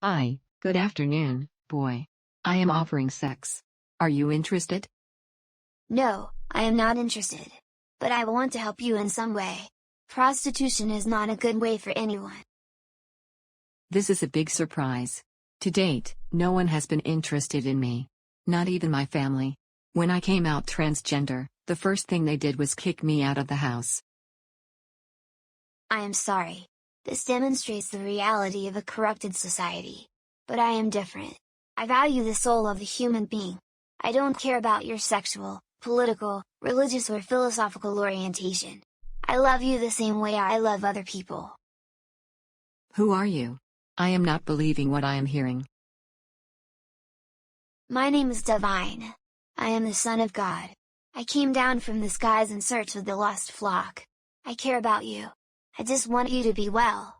Hi, good afternoon, boy. I am offering sex. Are you interested? No, I am not interested. But I want to help you in some way. Prostitution is not a good way for anyone. This is a big surprise. To date, no one has been interested in me. Not even my family. When I came out transgender, the first thing they did was kick me out of the house. I am sorry. This demonstrates the reality of a corrupted society. But I am different. I value the soul of the human being. I don't care about your sexual, political, religious or philosophical orientation. I love you the same way I love other people. Who are you? I am not believing what I am hearing. My name is Divine. I am the Son of God. I came down from the skies in search of the lost flock. I care about you. I just want you to be well.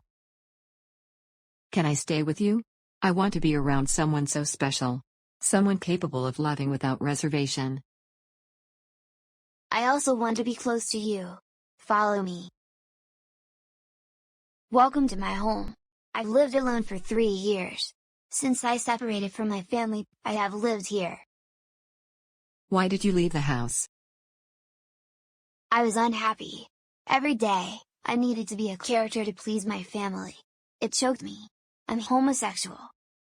Can I stay with you? I want to be around someone so special. Someone capable of loving without reservation. I also want to be close to you. Follow me. Welcome to my home. I've lived alone for 3 years. Since I separated from my family, I have lived here. Why did you leave the house? I was unhappy. Every day, I needed to be a character to please my family. It choked me. I'm homosexual.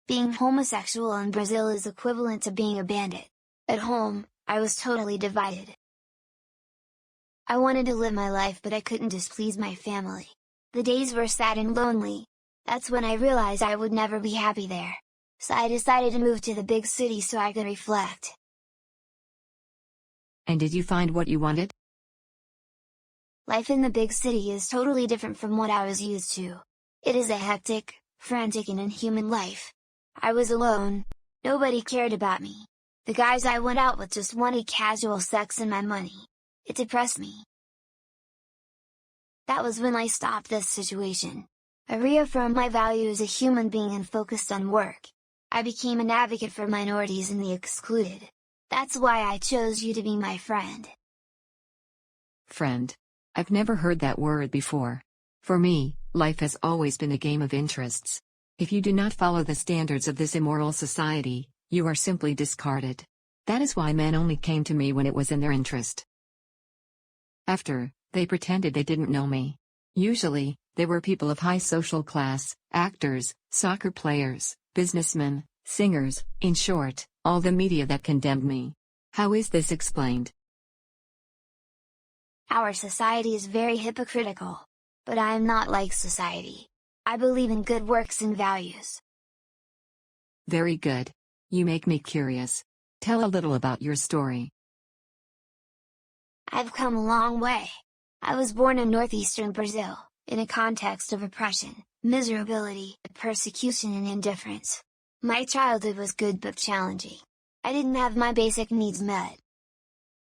Being homosexual in Brazil is equivalent to being a bandit. At home, I was totally divided. I wanted to live my life but I couldn't displease my family. The days were sad and lonely. That's when I realized I would never be happy there. So I decided to move to the big city so I could reflect. And did you find what you wanted? Life in the big city is totally different from what I was used to. It is a hectic, frantic and inhuman life. I was alone. Nobody cared about me. The guys I went out with just wanted casual sex and my money. It depressed me. That was when I stopped this situation. I reaffirmed my value as a human being and focused on work. I became an advocate for minorities and the excluded. That's why I chose you to be my friend. Friend. I've never heard that word before. For me, life has always been a game of interests. If you do not follow the standards of this immoral society, you are simply discarded. That is why men only came to me when it was in their interest. After, they pretended they didn't know me. Usually, they were people of high social class, actors, soccer players, businessmen, singers, in short, all the media that condemned me. How is this explained? Our society is very hypocritical. But I am not like society. I believe in good works and values. Very good. You make me curious. Tell a little about your story. I've come a long way. I was born in northeastern Brazil, in a context of oppression, miserability, persecution and indifference. My childhood was good but challenging. I didn't have my basic needs met.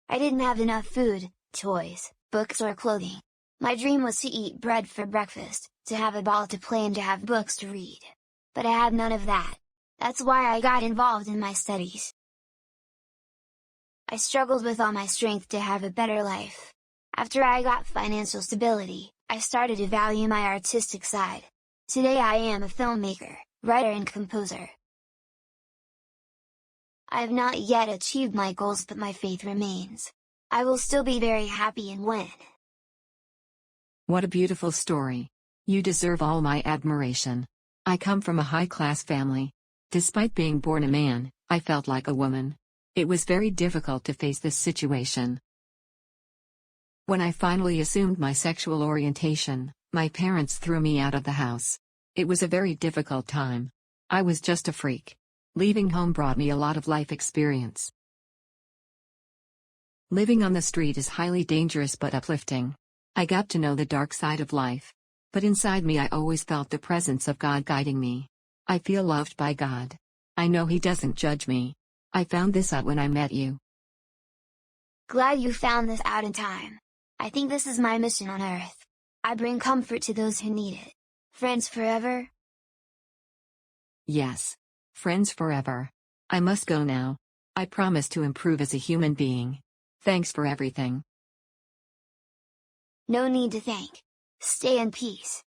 I didn't have enough food, toys, books or clothing. My dream was to eat bread for breakfast, to have a ball to play and to have books to read. But I had none of that. That's why I got involved in my studies. I struggled with all my strength to have a better life. After I got financial stability, I started to value my artistic side. Today I am a filmmaker, writer and composer. I have not yet achieved my goals but my faith remains. I will still be very happy and win. What a beautiful story. You deserve all my admiration. I come from a high-class family. Despite being born a man, I felt like a woman. It was very difficult to face this situation. When I finally assumed my sexual orientation, my parents threw me out of the house. It was a very difficult time. I was just a freak. Leaving home brought me a lot of life experience. Living on the street is highly dangerous but uplifting. I got to know the dark side of life. But inside me I always felt the presence of God guiding me. I feel loved by God. I know He doesn't judge me. I found this out when I met you. Glad you found this out in time. I think this is my mission on Earth. I bring comfort to those who need it. Friends forever? Yes. Friends forever. I must go now. I promise to improve as a human being. Thanks for everything. No need to thank. Stay in peace.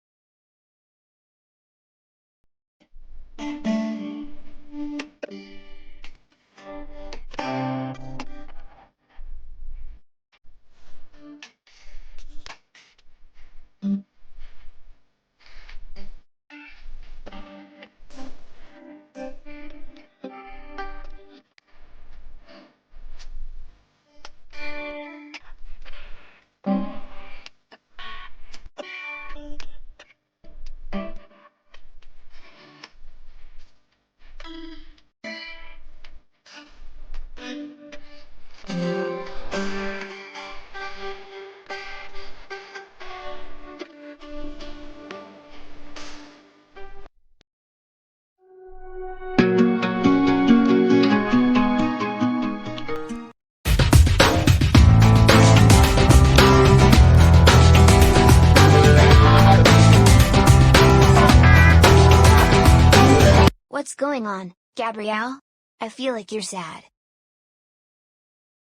What's going on, Gabrielle? I feel like you're sad.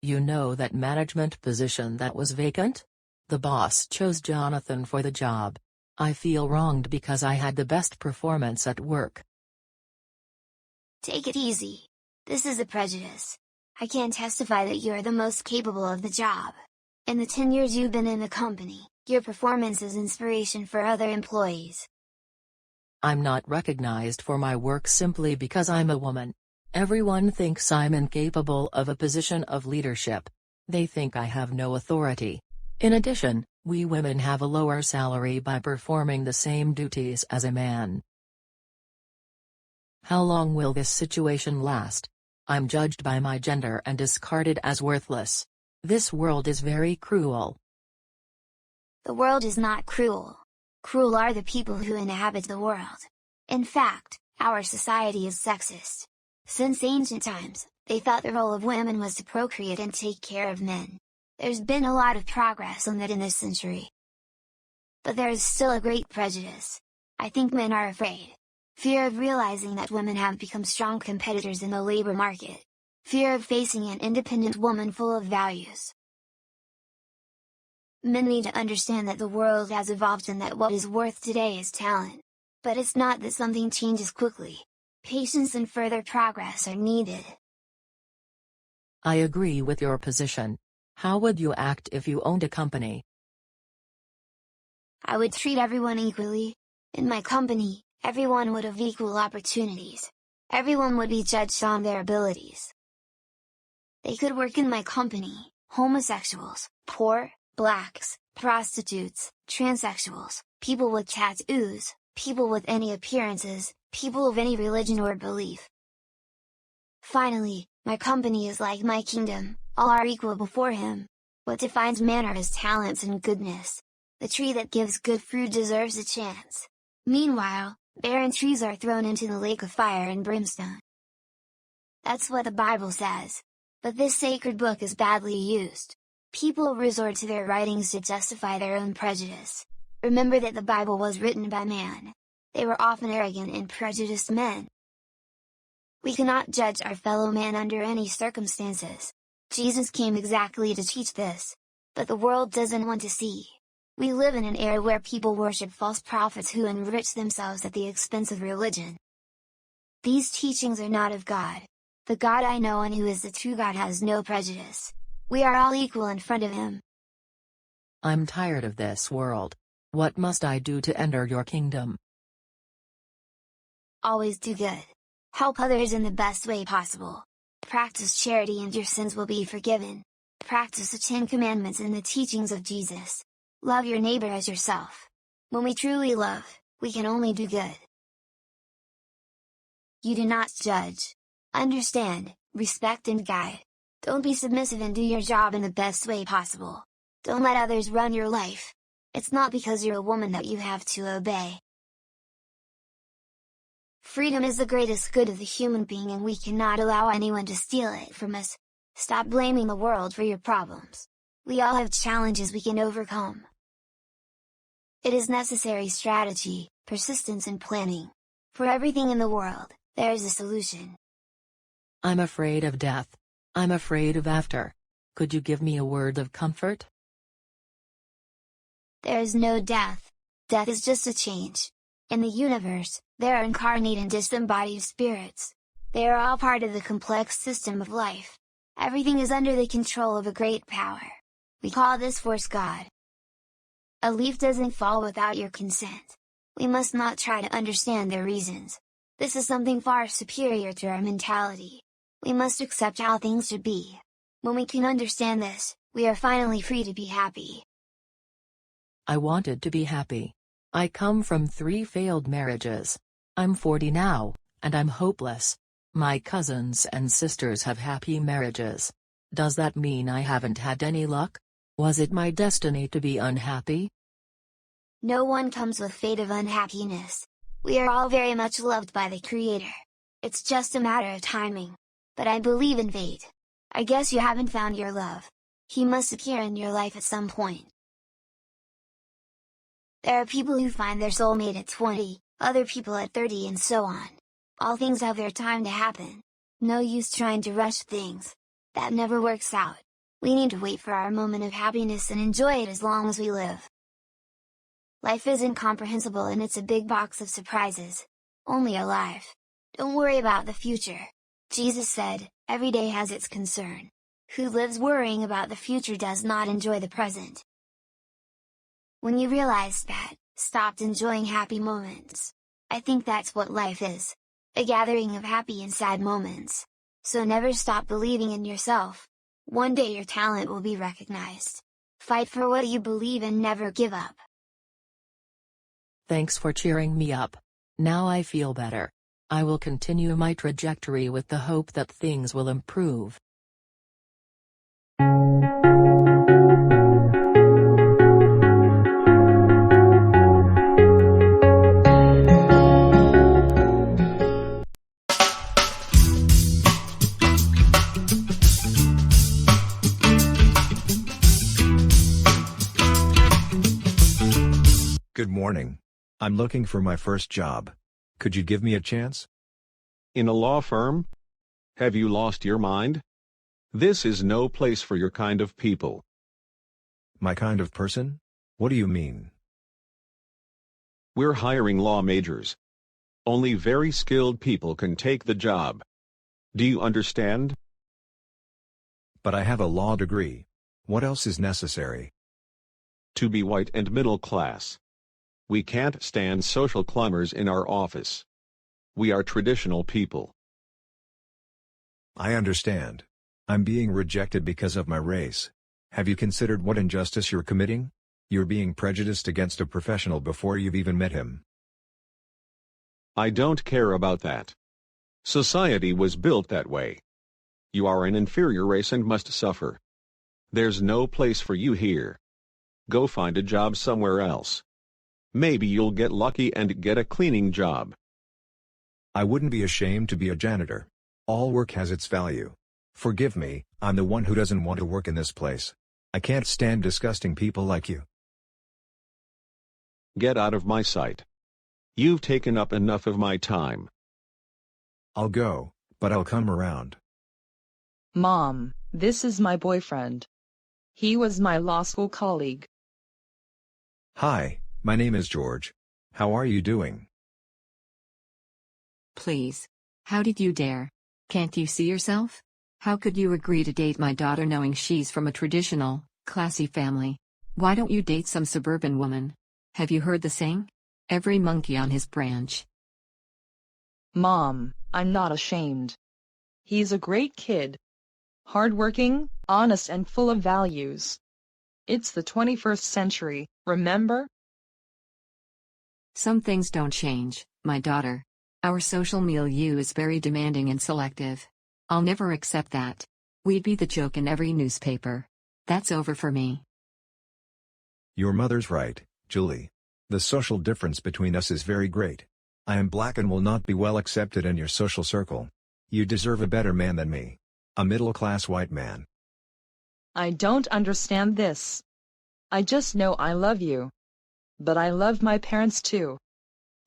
You know that management position that was vacant? The boss chose Jonathan for the job. I feel wronged because I had the best performance at work. Take it easy. This is a prejudice. I can testify that you are the most capable of the job. In the 10 years you've been in the company, your performance is inspiration for other employees. I'm not recognized for my work simply because I'm a woman. Everyone thinks I'm incapable of a position of leadership. They think I have no authority. In addition, we women have a lower salary by performing the same duties as a man. How long will this situation last? I'm judged by my gender and discarded as worthless. This world is very cruel. The world is not cruel. Cruel are the people who inhabit the world. In fact, our society is sexist. Since ancient times, they thought the role of women was to procreate and take care of men. There's been a lot of progress on that in this century. But there is still a great prejudice. I think men are afraid. Fear of realizing that women have become strong competitors in the labor market. Fear of facing an independent woman full of values. Men need to understand that the world has evolved and that what is worth today is talent. But it's not that something changes quickly. Patience and further progress are needed. I agree with your position. How would you act if you owned a company? I would treat everyone equally. In my company, everyone would have equal opportunities. Everyone would be judged on their abilities. They could work in my company: homosexuals, poor, blacks, prostitutes, transsexuals, people with tattoos, people with any appearances, people of any religion or belief. Finally, my company is like my kingdom, all are equal before him. What defines man are his talents and goodness. The tree that gives good fruit deserves a chance. Meanwhile, barren trees are thrown into the lake of fire and brimstone. That's what the Bible says. But this sacred book is badly used. People resort to their writings to justify their own prejudice. Remember that the Bible was written by man. They were often arrogant and prejudiced men. We cannot judge our fellow man under any circumstances. Jesus came exactly to teach this. But the world doesn't want to see. We live in an era where people worship false prophets who enrich themselves at the expense of religion. These teachings are not of God. The God I know and who is the true God has no prejudice. We are all equal in front of him. I'm tired of this world. What must I do to enter your kingdom? Always do good. Help others in the best way possible. Practice charity and your sins will be forgiven. Practice the 10 Commandments and the teachings of Jesus. Love your neighbor as yourself. When we truly love, we can only do good. You do not judge. Understand, respect and guide. Don't be submissive and do your job in the best way possible. Don't let others run your life. It's not because you're a woman that you have to obey. Freedom is the greatest good of the human being and we cannot allow anyone to steal it from us. Stop blaming the world for your problems. We all have challenges we can overcome. It is necessary strategy, persistence and planning. For everything in the world, there is a solution. I'm afraid of death. I'm afraid of after. Could you give me a word of comfort? There is no death. Death is just a change. In the universe, They are incarnate and disembodied spirits. They are all part of the complex system of life. Everything is under the control of a great power. We call this force God. A leaf doesn't fall without your consent. We must not try to understand their reasons. This is something far superior to our mentality. We must accept how things should be. When we can understand this, we are finally free to be happy. I wanted to be happy. I come from 3 failed marriages. I'm 40 now, and I'm hopeless. My cousins and sisters have happy marriages. Does that mean I haven't had any luck? Was it my destiny to be unhappy? No one comes with fate of unhappiness. We are all very much loved by the Creator. It's just a matter of timing. But I believe in fate. I guess you haven't found your love. He must appear in your life at some point. There are people who find their soulmate at 20, other people at 30 and so on. All things have their time to happen. No use trying to rush things. That never works out. We need to wait for our moment of happiness and enjoy it as long as we live. Life is incomprehensible and it's a big box of surprises. Only alive. Don't worry about the future. Jesus said, every day has its concern. Who lives worrying about the future does not enjoy the present. When you realize that, stopped enjoying happy moments. I think that's what life is. A gathering of happy and sad moments. So never stop believing in yourself. One day your talent will be recognized. Fight for what you believe and never give up. Thanks for cheering me up. Now I feel better. I will continue my trajectory with the hope that things will improve. Good morning. I'm looking for my first job. Could you give me a chance? In a law firm? Have you lost your mind? This is no place for your kind of people. My kind of person? What do you mean? We're hiring law majors. Only very skilled people can take the job. Do you understand? But I have a law degree. What else is necessary? To be white and middle class. We can't stand social climbers in our office. We are traditional people. I understand. I'm being rejected because of my race. Have you considered what injustice you're committing? You're being prejudiced against a professional before you've even met him. I don't care about that. Society was built that way. You are an inferior race and must suffer. There's no place for you here. Go find a job somewhere else. Maybe you'll get lucky and get a cleaning job. I wouldn't be ashamed to be a janitor. All work has its value. Forgive me, I'm the one who doesn't want to work in this place. I can't stand disgusting people like you. Get out of my sight. You've taken up enough of my time. I'll go, but I'll come around. Mom, this is my boyfriend. He was my law school colleague. Hi, my name is George. How are you doing? Please. How did you dare? Can't you see yourself? How could you agree to date my daughter knowing she's from a traditional, classy family? Why don't you date some suburban woman? Have you heard the saying? Every monkey on his branch. Mom, I'm not ashamed. He's a great kid. Hardworking, honest and full of values. It's the 21st century, remember? Some things don't change, my daughter. Our social milieu is very demanding and selective. I'll never accept that. We'd be the joke in every newspaper. That's over for me. Your mother's right, Julie. The social difference between us is very great. I am black and will not be well accepted in your social circle. You deserve a better man than me. A middle-class white man. I don't understand this. I just know I love you. But I love my parents too.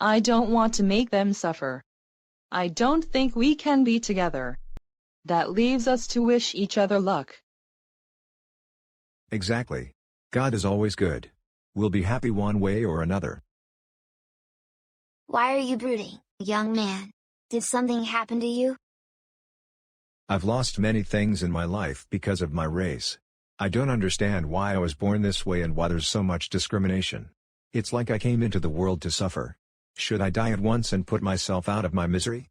I don't want to make them suffer. I don't think we can be together. That leaves us to wish each other luck. Exactly. God is always good. We'll be happy one way or another. Why are you brooding, young man? Did something happen to you? I've lost many things in my life because of my race. I don't understand why I was born this way and why there's so much discrimination. It's like I came into the world to suffer. Should I die at once and put myself out of my misery?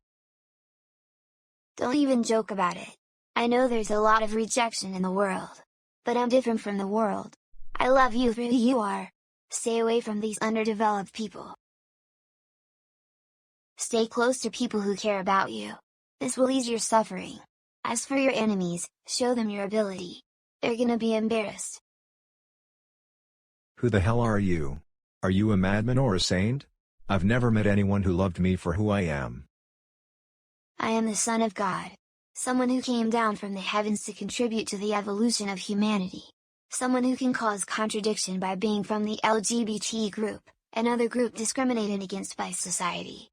Don't even joke about it. I know there's a lot of rejection in the world. But I'm different from the world. I love you for who you are. Stay away from these underdeveloped people. Stay close to people who care about you. This will ease your suffering. As for your enemies, show them your ability. They're gonna be embarrassed. Who the hell are you? Are you a madman or a saint? I've never met anyone who loved me for who I am. I am the Son of God. Someone who came down from the heavens to contribute to the evolution of humanity. Someone who can cause contradiction by being from the LGBT group, another group discriminated against by society.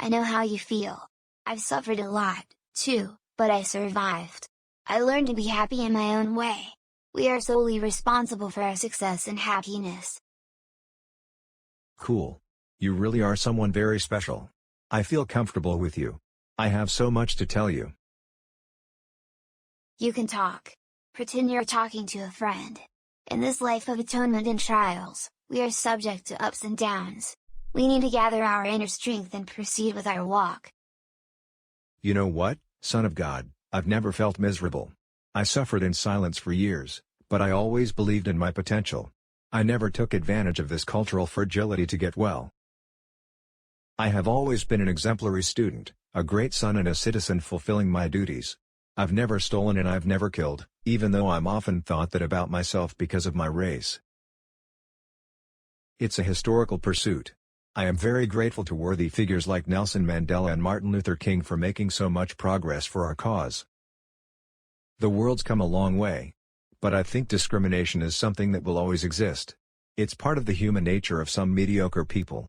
I know how you feel. I've suffered a lot, too, but I survived. I learned to be happy in my own way. We are solely responsible for our success and happiness. Cool. You really are someone very special. I feel comfortable with you. I have so much to tell you. You can talk. Pretend you're talking to a friend. In this life of atonement and trials, we are subject to ups and downs. We need to gather our inner strength and proceed with our walk. You know what, Son of God, I've never felt miserable. I suffered in silence for years, but I always believed in my potential. I never took advantage of this cultural fragility to get well. I have always been an exemplary student, a great son and a citizen fulfilling my duties. I've never stolen and I've never killed, even though I'm often thought that about myself because of my race. It's a historical pursuit. I am very grateful to worthy figures like Nelson Mandela and Martin Luther King for making so much progress for our cause. The world's come a long way. But I think discrimination is something that will always exist. It's part of the human nature of some mediocre people.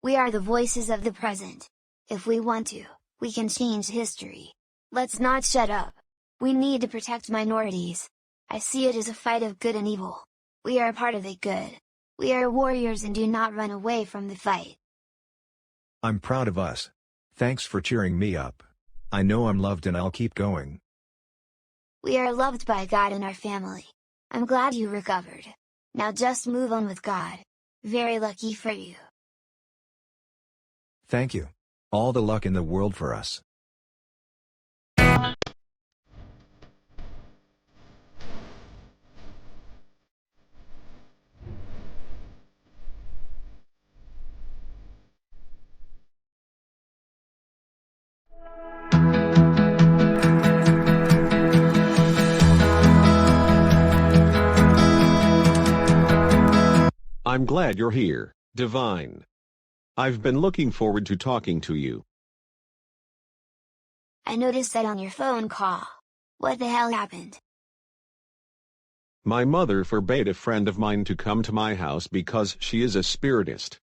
We are the voices of the present. If we want to, we can change history. Let's not shut up. We need to protect minorities. I see it as a fight of good and evil. We are part of the good. We are warriors and do not run away from the fight. I'm proud of us. Thanks for cheering me up. I know I'm loved and I'll keep going. We are loved by God and our family. I'm glad you recovered. Now just move on with God. Very lucky for you. Thank you. All the luck in the world for us. I'm glad you're here, Divine. I've been looking forward to talking to you. I noticed that on your phone call. What the hell happened? My mother forbade a friend of mine to come to my house because she is a spiritist.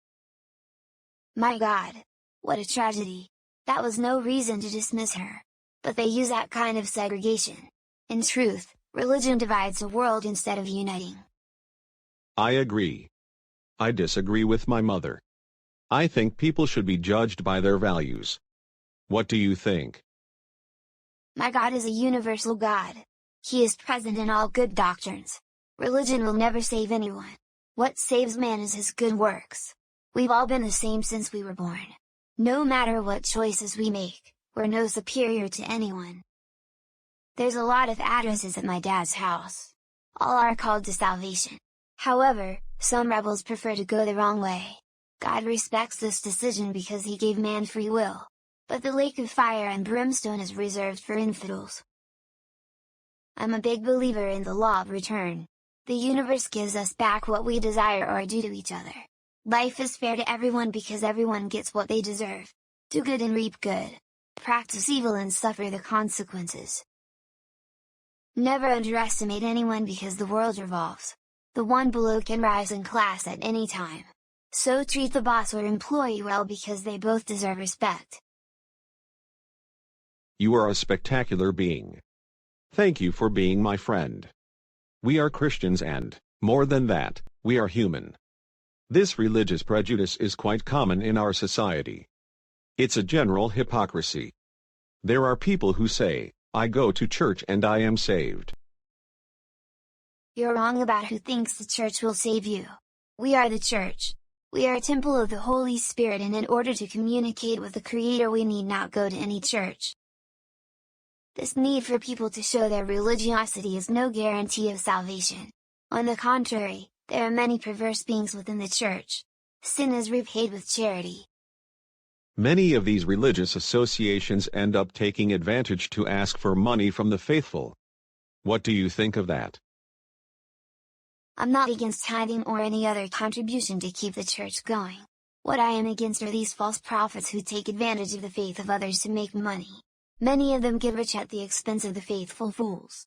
My God. What a tragedy. That was no reason to dismiss her. But they use that kind of segregation. In truth, religion divides the world instead of uniting. I agree. I disagree with my mother. I think people should be judged by their values. What do you think? My God is a universal God. He is present in all good doctrines. Religion will never save anyone. What saves man is his good works. We've all been the same since we were born. No matter what choices we make, we're no superior to anyone. There's a lot of addresses at my dad's house. All are called to salvation. However, some rebels prefer to go the wrong way. God respects this decision because he gave man free will. But the lake of fire and brimstone is reserved for infidels. I'm a big believer in the law of return. The universe gives us back what we desire or do to each other. Life is fair to everyone because everyone gets what they deserve. Do good and reap good. Practice evil and suffer the consequences. Never underestimate anyone because the world revolves. The one below can rise in class at any time. So treat the boss or employee well because they both deserve respect. You are a spectacular being. Thank you for being my friend. We are Christians and, more than that, we are human. This religious prejudice is quite common in our society. It's a general hypocrisy. There are people who say, "I go to church and I am saved." You're wrong about who thinks the church will save you. We are the church. We are a temple of the Holy Spirit, and in order to communicate with the Creator we need not go to any church. This need for people to show their religiosity is no guarantee of salvation. On the contrary, there are many perverse beings within the church. Sin is repaid with charity. Many of these religious associations end up taking advantage to ask for money from the faithful. What do you think of that? I'm not against tithing or any other contribution to keep the church going. What I am against are these false prophets who take advantage of the faith of others to make money. Many of them get rich at the expense of the faithful fools.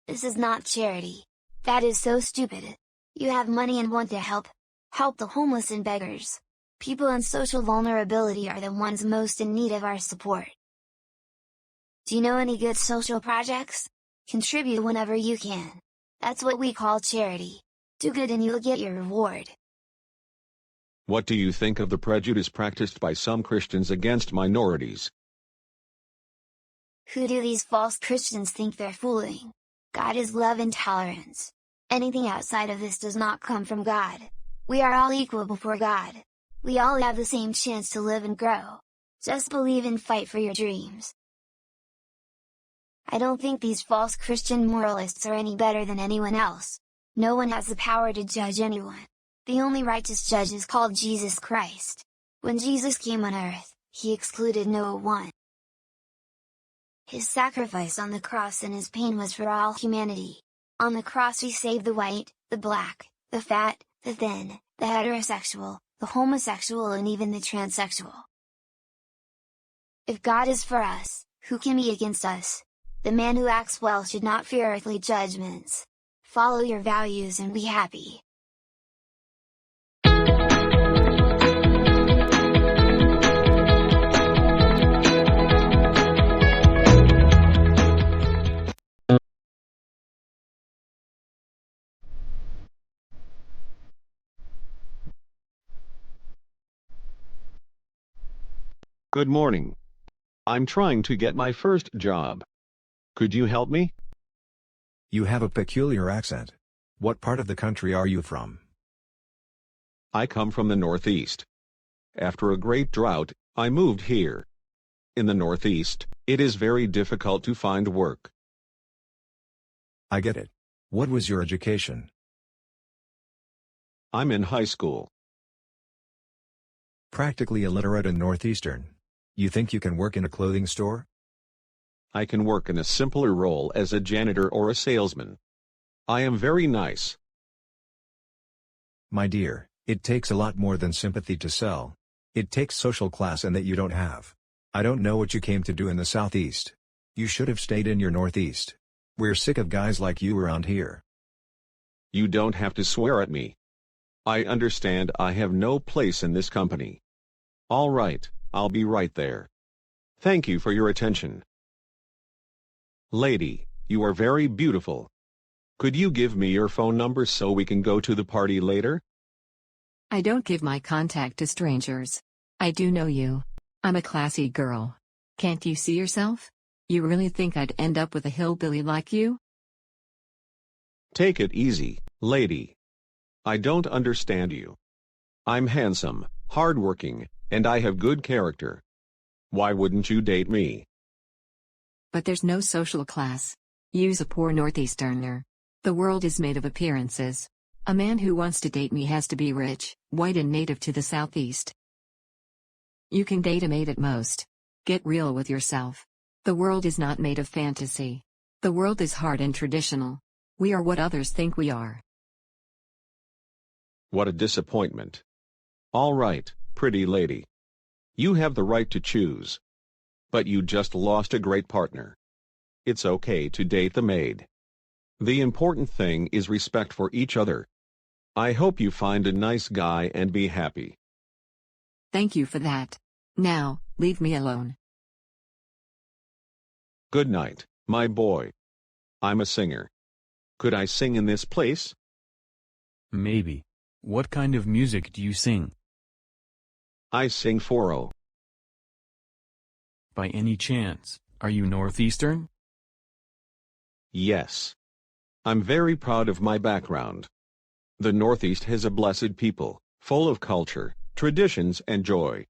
This is not charity. That is so stupid. You have money and want to help. Help the homeless and beggars. People in social vulnerability are the ones most in need of our support. Do you know any good social projects? Contribute whenever you can. That's what we call charity. Do good and you'll get your reward. What do you think of the prejudice practiced by some Christians against minorities? Who do these false Christians think they're fooling? God is love and tolerance. Anything outside of this does not come from God. We are all equal before God. We all have the same chance to live and grow. Just believe and fight for your dreams. I don't think these false Christian moralists are any better than anyone else. No one has the power to judge anyone. The only righteous judge is called Jesus Christ. When Jesus came on earth, he excluded no one. His sacrifice on the cross and his pain was for all humanity. On the cross he saved the white, the black, the fat, the thin, the heterosexual, the homosexual, and even the transsexual. If God is for us, who can be against us? The man who acts well should not fear earthly judgments. Follow your values and be happy. Good morning. I'm trying to get my first job. Could you help me? You have a peculiar accent. What part of the country are you from? I come from the Northeast. After a great drought, I moved here. In the Northeast, it is very difficult to find work. I get it. What was your education? I'm in high school. Practically illiterate and Northeastern. You think you can work in a clothing store? I can work in a simpler role as a janitor or a salesman. I am very nice. My dear, it takes a lot more than sympathy to sell. It takes social class, and that you don't have. I don't know what you came to do in the Southeast. You should have stayed in your Northeast. We're sick of guys like you around here. You don't have to swear at me. I understand I have no place in this company. All right, I'll be right there. Thank you for your attention. Lady, you are very beautiful. Could you give me your phone number so we can go to the party later? I don't give my contact to strangers. I do know you. I'm a classy girl. Can't you see yourself? You really think I'd end up with a hillbilly like you? Take it easy, lady. I don't understand you. I'm handsome, hardworking, and I have good character. Why wouldn't you date me? But there's no social class. You's a poor Northeasterner. The world is made of appearances. A man who wants to date me has to be rich, white, and native to the Southeast. You can date a maid at most. Get real with yourself. The world is not made of fantasy. The world is hard and traditional. We are what others think we are. What a disappointment. All right, pretty lady. You have the right to choose. But you just lost a great partner. It's okay to date the maid. The important thing is respect for each other. I hope you find a nice guy and be happy. Thank you for that. Now, leave me alone. Good night, my boy. I'm a singer. Could I sing in this place? Maybe. What kind of music do you sing? I sing Foro. By any chance, are you Northeastern? Yes. I'm very proud of my background. The Northeast has a blessed people, full of culture, traditions and joy.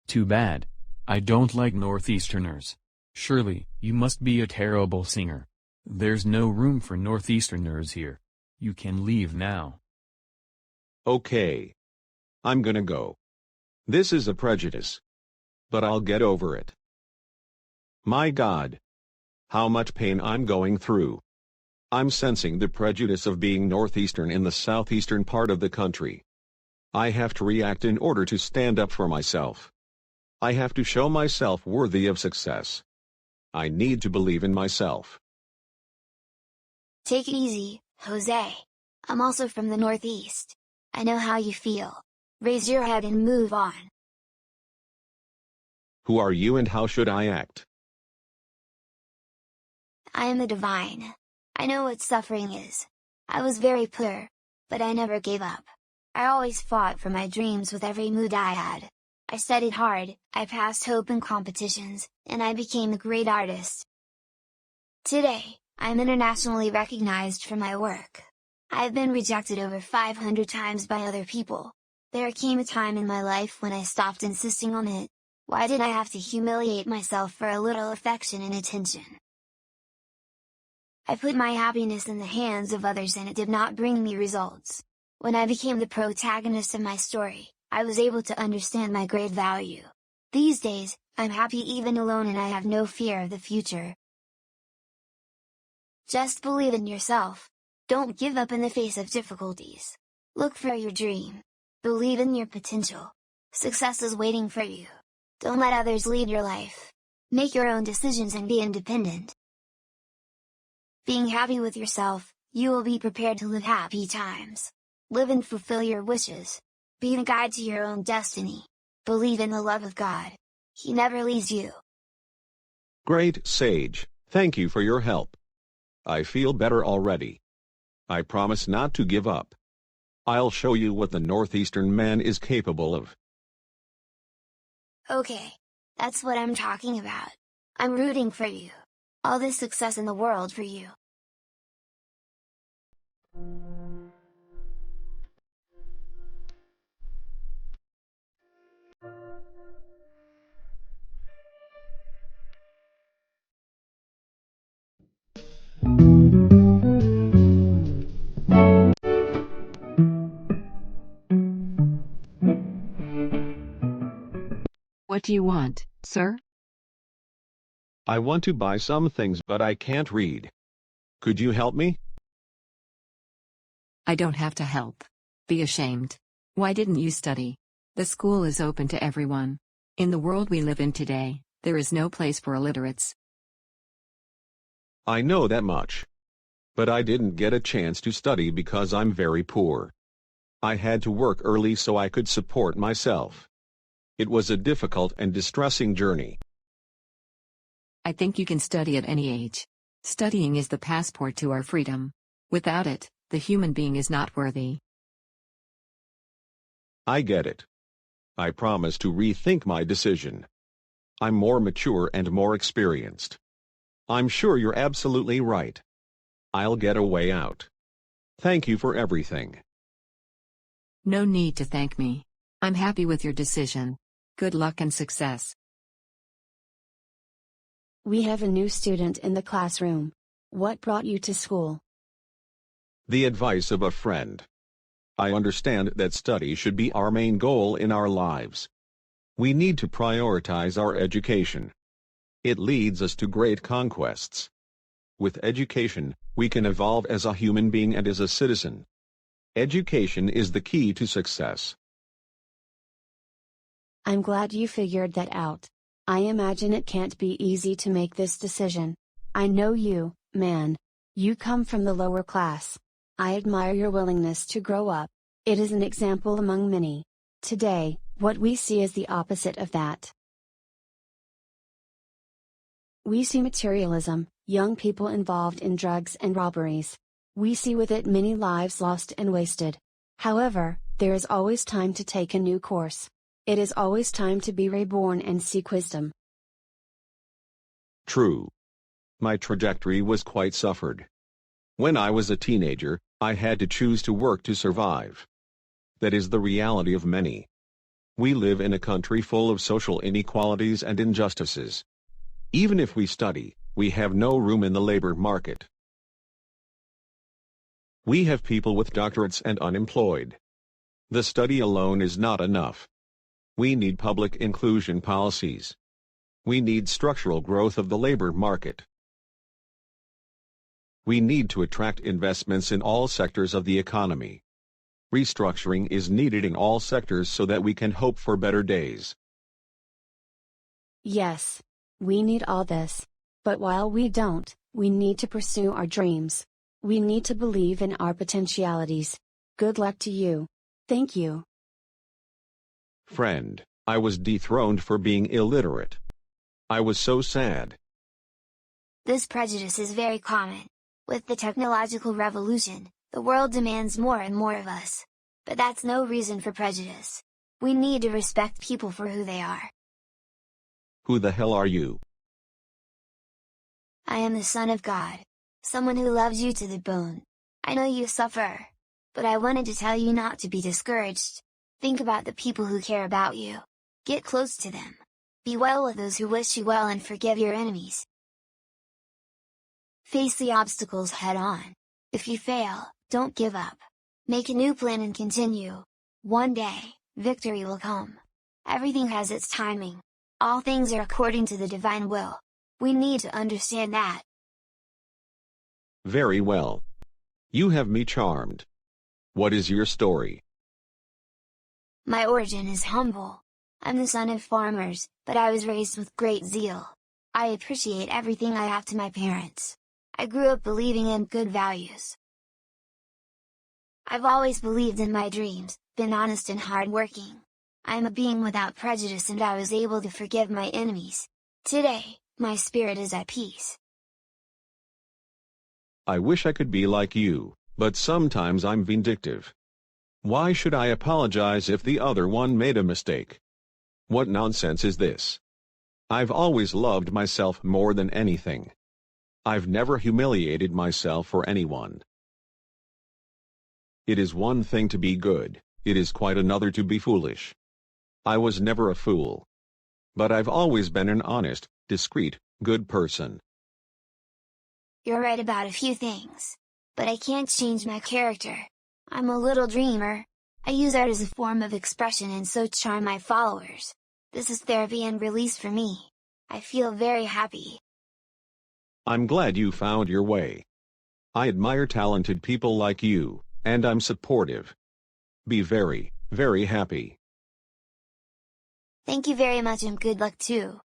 Too bad. I don't like Northeasterners. Surely, you must be a terrible singer. There's no room for Northeasterners here. You can leave now. Okay. I'm gonna go. This is a prejudice. But I'll get over it. My God. How much pain I'm going through. I'm sensing the prejudice of being Northeastern in the southeastern part of the country. I have to react in order to stand up for myself. I have to show myself worthy of success. I need to believe in myself. Take it easy, Jose. I'm also from the Northeast. I know how you feel. Raise your head and move on. Who are you and how should I act? I am the divine. I know what suffering is. I was very poor, but I never gave up. I always fought for my dreams with every mood I had. I studied hard, I passed hope in competitions, and I became a great artist. Today, I am internationally recognized for my work. I have been rejected over 500 times by other people. There came a time in my life when I stopped insisting on it. Why did I have to humiliate myself for a little affection and attention? I put my happiness in the hands of others and it did not bring me results. When I became the protagonist of my story, I was able to understand my great value. These days, I'm happy even alone and I have no fear of the future. Just believe in yourself. Don't give up in the face of difficulties. Look for your dream. Believe in your potential. Success is waiting for you. Don't let others lead your life. Make your own decisions and be independent. Being happy with yourself, you will be prepared to live happy times. Live and fulfill your wishes. Be the guide to your own destiny. Believe in the love of God. He never leaves you. Great Sage, thank you for your help. I feel better already. I promise not to give up. I'll show you what the Northeastern man is capable of. Okay. That's what I'm talking about. I'm rooting for you. All the success in the world for you. What do you want, sir? I want to buy some things but I can't read. Could you help me? I don't have to help. Be ashamed. Why didn't you study? The school is open to everyone. In the world we live in today, there is no place for illiterates. I know that much. But I didn't get a chance to study because I'm very poor. I had to work early so I could support myself. It was a difficult and distressing journey. I think you can study at any age. Studying is the passport to our freedom. Without it, the human being is not worthy. I get it. I promise to rethink my decision. I'm more mature and more experienced. I'm sure you're absolutely right. I'll get a way out. Thank you for everything. No need to thank me. I'm happy with your decision. Good luck and success. We have a new student in the classroom. What brought you to school? The advice of a friend. I understand that study should be our main goal in our lives. We need to prioritize our education. It leads us to great conquests. With education, we can evolve as a human being and as a citizen. Education is the key to success. I'm glad you figured that out. I imagine it can't be easy to make this decision. I know you, man. You come from the lower class. I admire your willingness to grow up. It is an example among many. Today, what we see is the opposite of that. We see materialism, young people involved in drugs and robberies. We see with it many lives lost and wasted. However, there is always time to take a new course. It is always time to be reborn and seek wisdom. True. My trajectory was quite suffered. When I was a teenager, I had to choose to work to survive. That is the reality of many. We live in a country full of social inequalities and injustices. Even if we study, we have no room in the labor market. We have people with doctorates and unemployed. The study alone is not enough. We need public inclusion policies. We need structural growth of the labor market. We need to attract investments in all sectors of the economy. Restructuring is needed in all sectors so that we can hope for better days. Yes. We need all this. But while we don't, we need to pursue our dreams. We need to believe in our potentialities. Good luck to you. Thank you. Friend, I was dethroned for being illiterate. I was so sad. This prejudice is very common. With the technological revolution, the world demands more and more of us. But that's no reason for prejudice. We need to respect people for who they are. Who the hell are you? I am the Son of God. Someone who loves you to the bone. I know you suffer. But I wanted to tell you not to be discouraged. Think about the people who care about you. Get close to them. Be well with those who wish you well and forgive your enemies. Face the obstacles head on. If you fail, don't give up. Make a new plan and continue. One day, victory will come. Everything has its timing. All things are according to the divine will. We need to understand that. Very well. You have me charmed. What is your story? My origin is humble. I'm the son of farmers, but I was raised with great zeal. I appreciate everything I have to my parents. I grew up believing in good values. I've always believed in my dreams, been honest and hardworking. I am a being without prejudice and I was able to forgive my enemies. Today, my spirit is at peace. I wish I could be like you, but sometimes I'm vindictive. Why should I apologize if the other one made a mistake? What nonsense is this? I've always loved myself more than anything. I've never humiliated myself for anyone. It is one thing to be good, it is quite another to be foolish. I was never a fool. But I've always been an honest, discreet, good person. You're right about a few things. But I can't change my character. I'm a little dreamer. I use art as a form of expression and so charm my followers. This is therapy and release for me. I feel very happy. I'm glad you found your way. I admire talented people like you, and I'm supportive. Be very, very happy. Thank you very much and good luck too.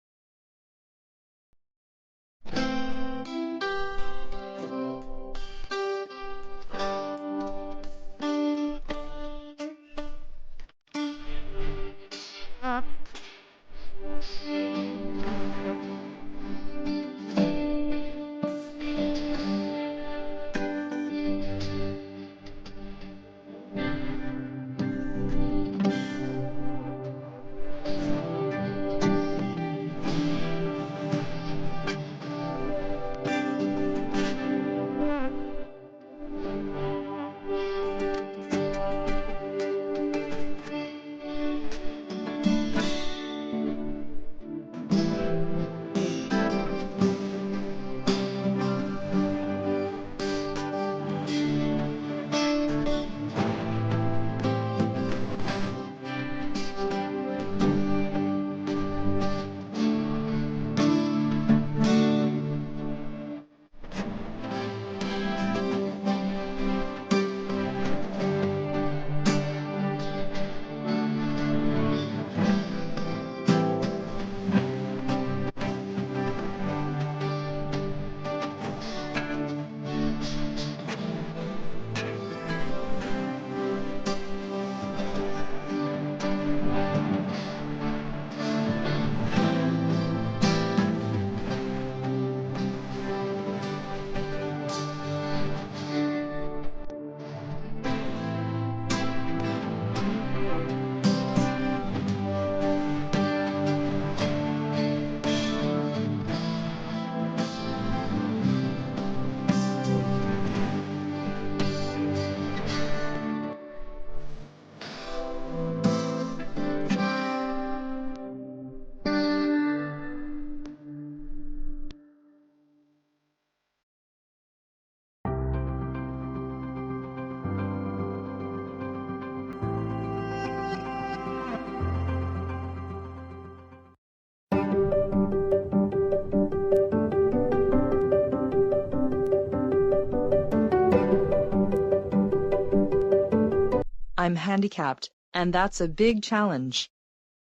I'm handicapped, and that's a big challenge.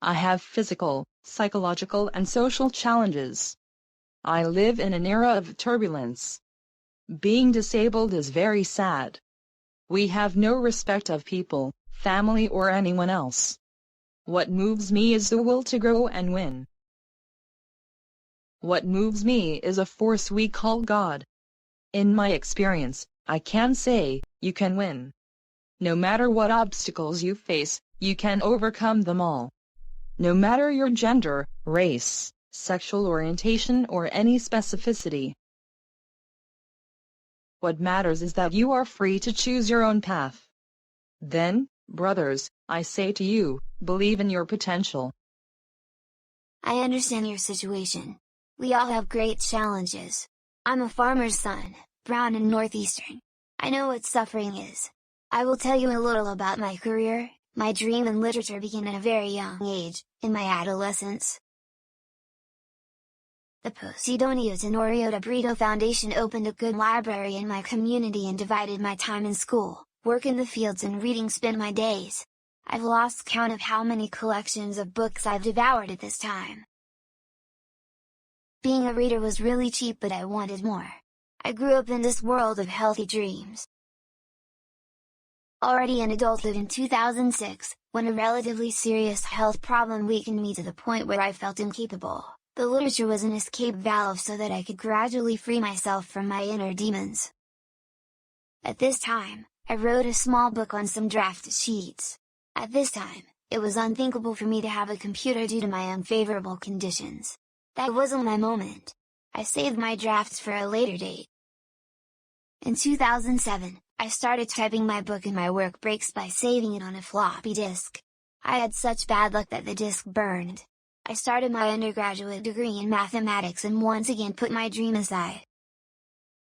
I have physical, psychological, and social challenges. I live in an era of turbulence. Being disabled is very sad. We have no respect of people, family, or anyone else. What moves me is the will to grow and win. What moves me is a force we call God. In my experience, I can say, you can win. No matter what obstacles you face, you can overcome them all. No matter your gender, race, sexual orientation, or any specificity. What matters is that you are free to choose your own path. Then, brothers, I say to you, believe in your potential. I understand your situation. We all have great challenges. I'm a farmer's son, brown and northeastern. I know what suffering is. I will tell you a little about my career. My dream in literature began at a very young age, in my adolescence. The Posidonio Tenorio de Brito Foundation opened a good library in my community and divided my time in school, work in the fields and reading spent my days. I've lost count of how many collections of books I've devoured at this time. Being a reader was really cheap, but I wanted more. I grew up in this world of healthy dreams. Already in adulthood in 2006, when a relatively serious health problem weakened me to the point where I felt incapable, the literature was an escape valve so that I could gradually free myself from my inner demons. At this time, I wrote a small book on some draft sheets. At this time, it was unthinkable for me to have a computer due to my unfavorable conditions. That wasn't my moment. I saved my drafts for a later date. In 2007, I started typing my book in my work breaks by saving it on a floppy disk. I had such bad luck that the disk burned. I started my undergraduate degree in mathematics and once again put my dream aside.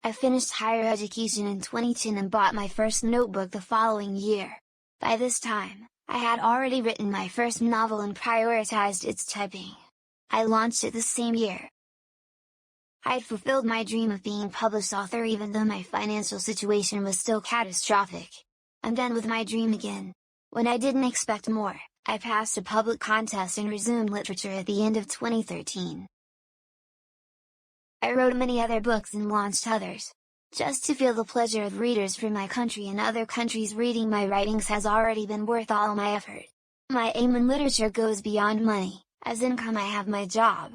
I finished higher education in 2010 and bought my first notebook the following year. By this time, I had already written my first novel and prioritized its typing. I launched it the same year. I had fulfilled my dream of being a published author even though my financial situation was still catastrophic. I'm done with my dream again. When I didn't expect more, I passed a public contest and resumed literature at the end of 2013. I wrote many other books and launched others. Just to feel the pleasure of readers from my country and other countries reading my writings has already been worth all my effort. My aim in literature goes beyond money. As income I have my job.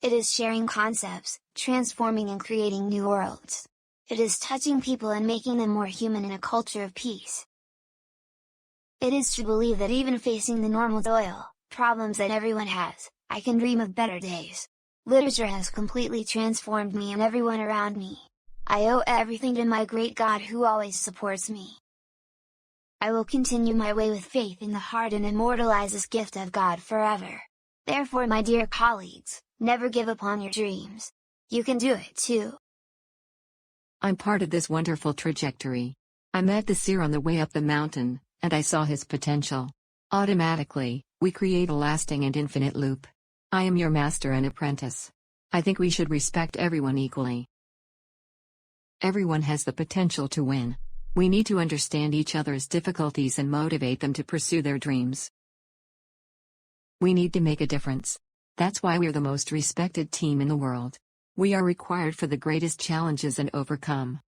It is sharing concepts, transforming and creating new worlds. It is touching people and making them more human in a culture of peace. It is to believe that even facing the normal toil, problems that everyone has, I can dream of better days. Literature has completely transformed me and everyone around me. I owe everything to my great God who always supports me. I will continue my way with faith in the heart and immortalize this gift of God forever. Therefore, my dear colleagues, never give up on your dreams. You can do it too. I'm part of this wonderful trajectory. I met the seer on the way up the mountain, and I saw his potential. Automatically, we create a lasting and infinite loop. I am your master and apprentice. I think we should respect everyone equally. Everyone has the potential to win. We need to understand each other's difficulties and motivate them to pursue their dreams. We need to make a difference. That's why we're the most respected team in the world. We are required for the greatest challenges and overcome.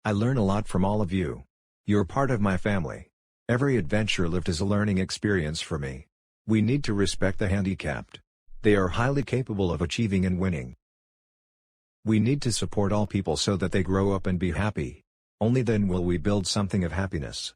I learn a lot from all of you. You're part of my family. Every adventure lived is a learning experience for me. We need to respect the handicapped. They are highly capable of achieving and winning. We need to support all people so that they grow up and be happy. Only then will we build something of happiness.